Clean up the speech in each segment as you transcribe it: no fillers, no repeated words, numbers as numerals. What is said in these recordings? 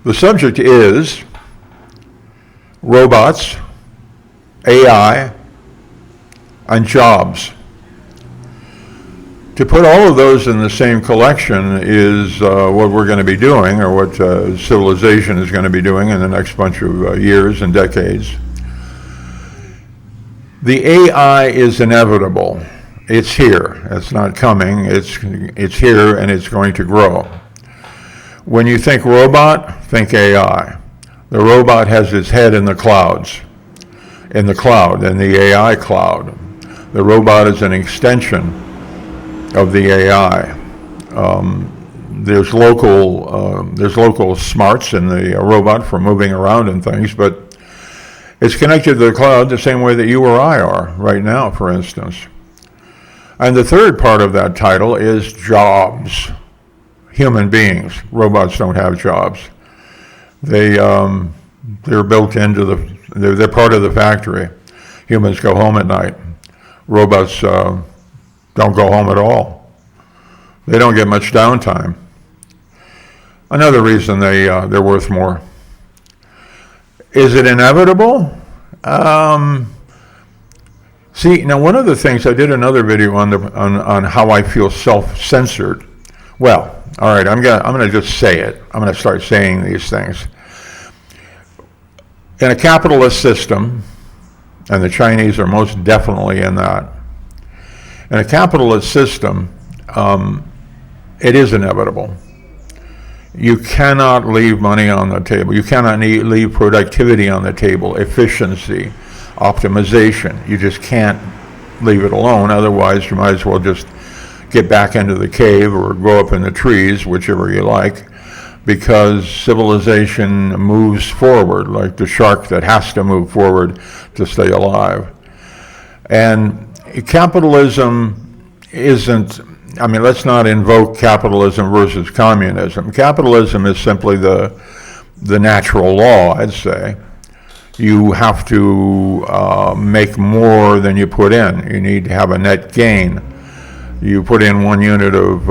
The subject is robots, AI, and jobs. To put all of those in the same collection is what we're going to be doing, or what civilization is going to be doing in the next bunch of years and decades. The AI is inevitable. It's here. It's not coming. It's here, and it's going to grow. When you think robot, think AI. The robot has its head in the clouds, in the cloud, in the AI cloud. The robot is an extension of the AI. There's local smarts in the robot for moving around and things, but it's connected to the cloud the same way that you or I are right now, for instance. And the third part of that title is jobs. Human beings. Robots don't have jobs. They're built into they're part of the factory. Humans go home at night. Robots don't go home at all. They don't get much downtime. Another reason they're worth more. Is it inevitable? See, now one of the things, I did another video on how I feel self-censored. Well, all right, I'm gonna just say it. I'm gonna start saying these things. In a capitalist system, and the Chinese are most definitely in that, in a capitalist system, it is inevitable. You cannot leave money on the table. You cannot leave productivity on the table, efficiency, optimization. You just can't leave it alone. Otherwise, you might as well just get back into the cave or go up in the trees, whichever you like, because civilization moves forward like the shark that has to move forward to stay alive. And capitalism isn't, let's not invoke capitalism versus communism. Capitalism is simply the natural law, I'd say. You have to make more than you put in. You need to have a net gain. You put in 1 unit of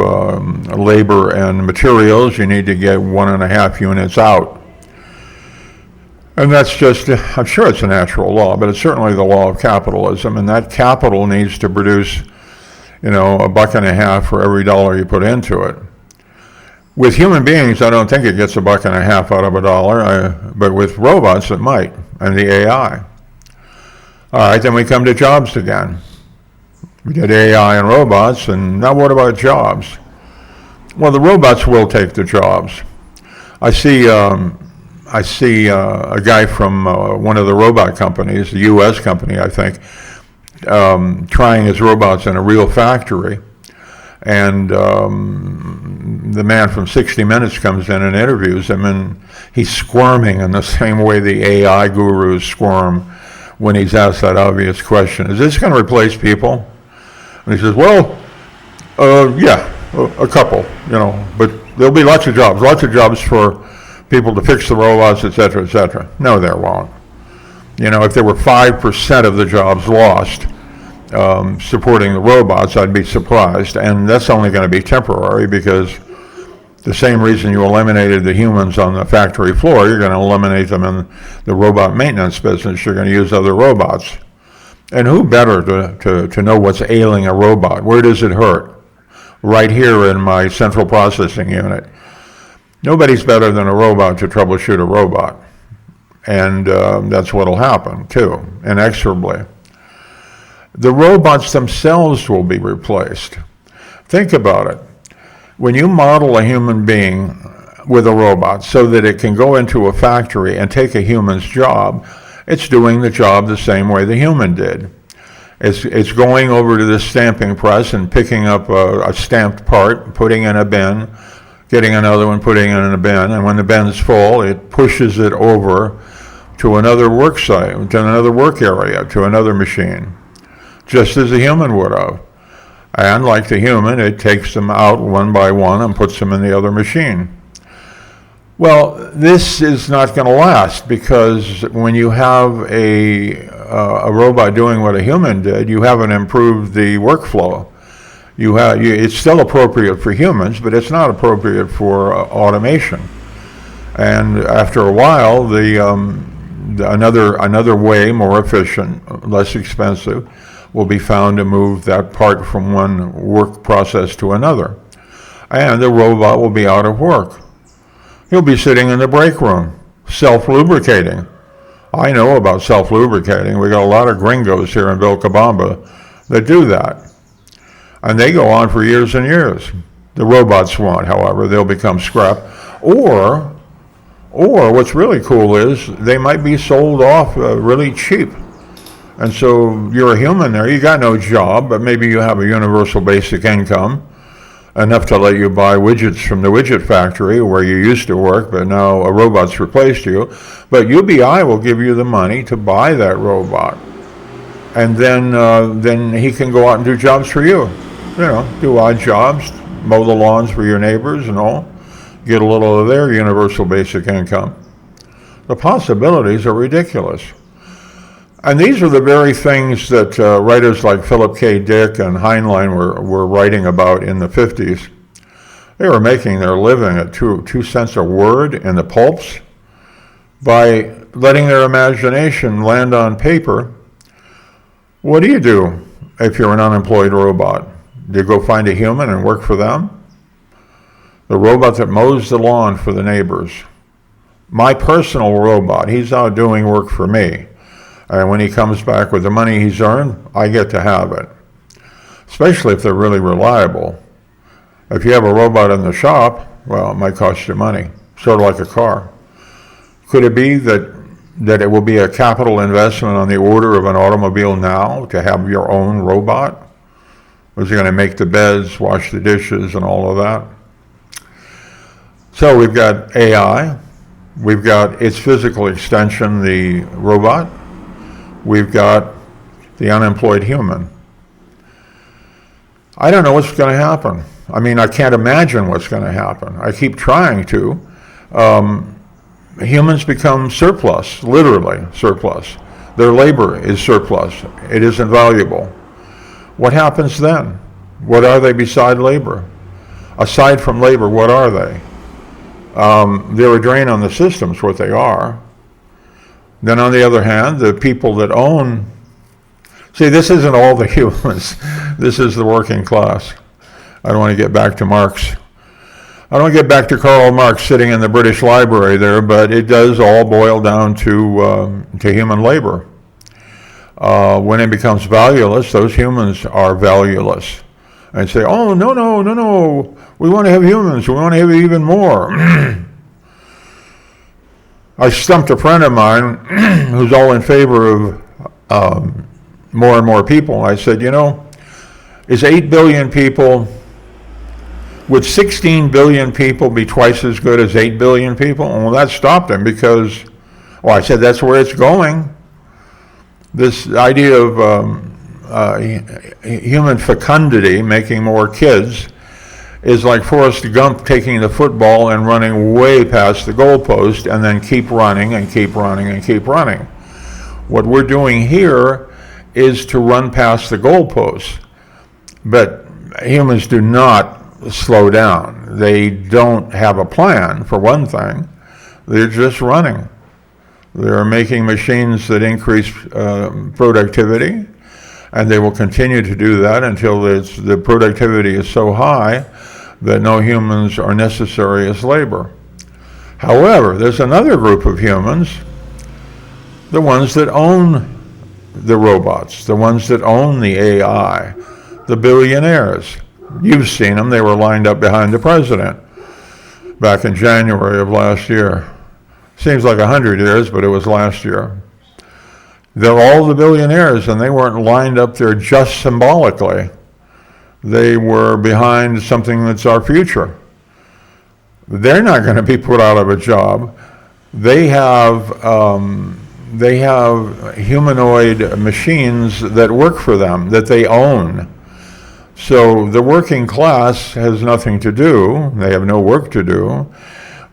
labor and materials, you need to get 1.5 units out. And that's just, I'm sure it's a natural law, but it's certainly the law of capitalism, and that capital needs to produce, $1.50 for every dollar you put into it. With human beings, I don't think it gets $1.50 out of a dollar, but with robots, it might, and the AI. All right, then we come to jobs again. We did AI and robots, and now what about jobs? Well, the robots will take the jobs. I see a guy from one of the robot companies, the U.S. company, I think, trying his robots in a real factory. And the man from 60 Minutes comes in and interviews him, and he's squirming in the same way the AI gurus squirm when he's asked that obvious question. Is this going to replace people? And he says, well, yeah, a couple, but there'll be lots of jobs for people to fix the robots, et cetera, et cetera. No, there won't. If there were 5% of the jobs lost supporting the robots, I'd be surprised. And that's only going to be temporary, because the same reason you eliminated the humans on the factory floor, you're going to eliminate them in the robot maintenance business. You're going to use other robots. And who better to know what's ailing a robot? Where does it hurt? Right here in my central processing unit. Nobody's better than a robot to troubleshoot a robot. And that's what'll happen, too, inexorably. The robots themselves will be replaced. Think about it. When you model a human being with a robot so that it can go into a factory and take a human's job, it's doing the job the same way the human did. It's going over to the stamping press and picking up a stamped part, putting in a bin, getting another one, putting it in a bin, and when the bin's full, it pushes it over to another work site, to another work area, to another machine, just as a human would have. And like the human, it takes them out one by one and puts them in the other machine. Well, this is not going to last, because when you have a robot doing what a human did, you haven't improved the workflow. It's still appropriate for humans, but it's not appropriate for automation. And after a while, another way, more efficient, less expensive, will be found to move that part from one work process to another. And the robot will be out of work. He'll be sitting in the break room, self-lubricating. I know about self-lubricating. We got a lot of gringos here in Vilcabamba that do that. And they go on for years and years. The robots won't, however. They'll become scrap. Or what's really cool is they might be sold off really cheap. And so you're a human there. You got no job, but maybe you have a universal basic income, enough to let you buy widgets from the widget factory where you used to work, but now a robot's replaced you. But UBI will give you the money to buy that robot. And then he can go out and do jobs for you. You know, do odd jobs, mow the lawns for your neighbors and all. Get a little of their universal basic income. The possibilities are ridiculous. And these are the very things that writers like Philip K. Dick and Heinlein were writing about in the 50s. They were making their living at 2 cents a word in the pulps by letting their imagination land on paper. What do you do if you're an unemployed robot? Do you go find a human and work for them? The robot that mows the lawn for the neighbors. My personal robot, he's out doing work for me. And when he comes back with the money he's earned, I get to have it. Especially if they're really reliable. If you have a robot in the shop, well, it might cost you money. Sort of like a car. Could it be that it will be a capital investment on the order of an automobile now to have your own robot? Was it going to make the beds, wash the dishes, and all of that? So we've got AI. We've got its physical extension, the robot. We've got the unemployed human. I don't know what's going to happen. I mean, I can't imagine what's going to happen. I keep trying to. Humans become surplus, literally surplus. Their labor is surplus. It isn't valuable. What happens then? What are they beside labor? Aside from labor, what are they? They're a drain on the system, is what they are. Then on the other hand, the people that own, see, this isn't all the humans. This is the working class. I don't want to get back to Marx. I don't want to get back to Karl Marx sitting in the British Library there, but it does all boil down to human labor. When it becomes valueless, those humans are valueless. And say, oh, no, we want to have humans. We want to have even more. I stumped a friend of mine who's all in favor of more and more people. I said, is 8 billion people, would 16 billion people be twice as good as 8 billion people? Well, that stopped him because, I said that's where it's going. This idea of human fecundity, making more kids, is like Forrest Gump taking the football and running way past the goalpost and then keep running and keep running and keep running. What we're doing here is to run past the goalpost. But humans do not slow down. They don't have a plan, for one thing. They're just running. They're making machines that increase productivity, and they will continue to do that until the productivity is so high that no humans are necessary as labor. However, there's another group of humans, the ones that own the robots, the ones that own the AI, the billionaires. You've seen them. They were lined up behind the president back in January of last year. Seems like 100 years, but it was last year. They're all the billionaires, and they weren't lined up there just symbolically. They were behind something that's our future. They're not going to be put out of a job. They have humanoid machines that work for them, that they own. So the working class has nothing to do. They have no work to do.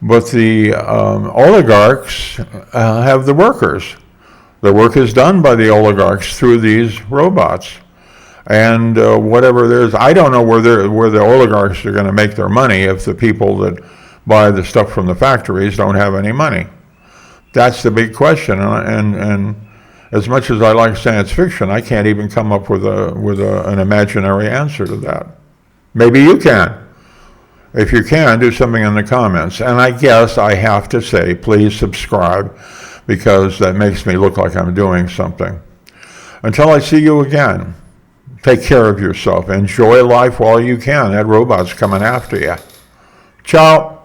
But the oligarchs have the workers. The work is done by the oligarchs through these robots. And whatever there's, I don't know where the oligarchs are going to make their money if the people that buy the stuff from the factories don't have any money. That's the big question, and as much as I like science fiction, I can't even come up with an imaginary answer to that. Maybe you can. If you can, do something in the comments. And I guess I have to say, please subscribe, because that makes me look like I'm doing something. Until I see you again, take care of yourself. Enjoy life while you can. That robot's coming after you. Ciao.